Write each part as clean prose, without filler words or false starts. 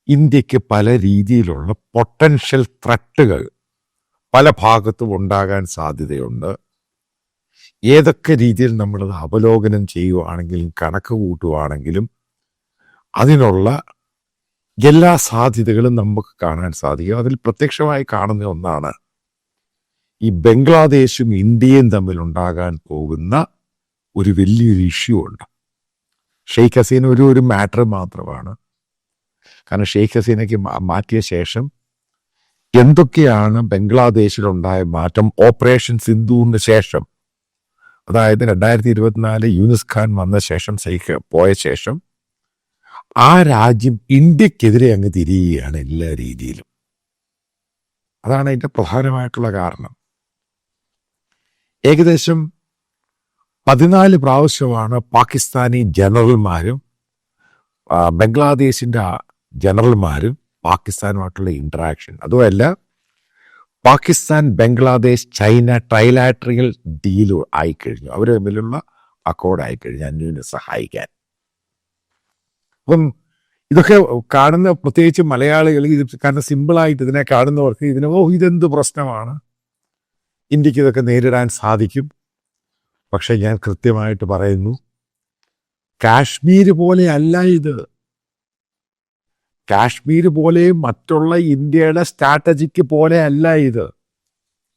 ഇന്ത്യക്ക് പല രീതിയിലുള്ള പൊട്ടൻഷ്യൽ ത്രട്ടുകൾ പല ഭാഗത്തും ഉണ്ടാകാൻ സാധ്യതയുണ്ട്. ഏതൊക്കെ രീതിയിൽ നമ്മളത് അവലോകനം ചെയ്യുവാണെങ്കിലും കണക്ക് കൂട്ടുവാണെങ്കിലും അതിനുള്ള എല്ലാ സാധ്യതകളും നമുക്ക് കാണാൻ സാധിക്കും. അതിൽ പ്രത്യക്ഷമായി കാണുന്ന ഒന്നാണ് ഈ ബംഗ്ലാദേശും ഇന്ത്യയും തമ്മിൽ ഉണ്ടാകാൻ പോകുന്ന ഒരു വലിയൊരു ഇഷ്യൂ ഉണ്ട്. ഷെയ്ഖ് ഹസീന ഒരു മാറ്റർ മാത്രമാണ്. കാരണം ഷെയ്ഖ് ഹസീനയ്ക്ക് മാറ്റിയ ശേഷം എന്തൊക്കെയാണ് ബംഗ്ലാദേശിലുണ്ടായ മാറ്റം ഓപ്പറേഷൻ സിന്ധുവിന് ശേഷം, അതായത് 2024 യൂനിസ് ഖാൻ വന്ന ശേഷം, ഷെയ്ഖ് പോയ ശേഷം ആ രാജ്യം ഇന്ത്യക്കെതിരെ അങ്ങ് തിരിയുകയാണ് എല്ലാ രീതിയിലും. അതാണ് അതിൻ്റെ പ്രധാനമായിട്ടുള്ള കാരണം. ഏകദേശം 14 പ്രാവശ്യമാണ് പാകിസ്ഥാനി ജനറൽമാരും ബംഗ്ലാദേശിൻ്റെ ജനറൽമാരും പാകിസ്ഥാനുമായിട്ടുള്ള ഇൻട്രാക്ഷൻ. അതുമല്ല, Pakistan, Bangladesh, China trilateral deal ആയിക്കഴിഞ്ഞു. അവർ തമ്മിലുള്ള അക്കോർഡ് ആയിക്കഴിഞ്ഞു അന്യോന്യം സഹായിക്കാൻ. അപ്പം ഇതൊക്കെ കാണുന്ന പ്രത്യേകിച്ച് മലയാളികൾ, ഇത് കാരണം സിമ്പിളായിട്ട് ഇതിനെ കാണുന്നവർക്ക് ഇതെന്ത് പ്രശ്നമാണ്, ഇന്ത്യക്ക് ഇതൊക്കെ നേരിടാൻ സാധിക്കും. പക്ഷെ ഞാൻ കൃത്യമായിട്ട് പറയുന്നു, കാശ്മീർ പോലെ അല്ല ഇത്. കാശ്മീർ പോലെ മറ്റുള്ള ഇന്ത്യയുടെ സ്ട്രാറ്റജിക്ക് പോലെ അല്ല ഇത്.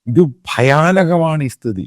ഇത് ഭയാനകമാണ് ഈ സ്ഥിതി.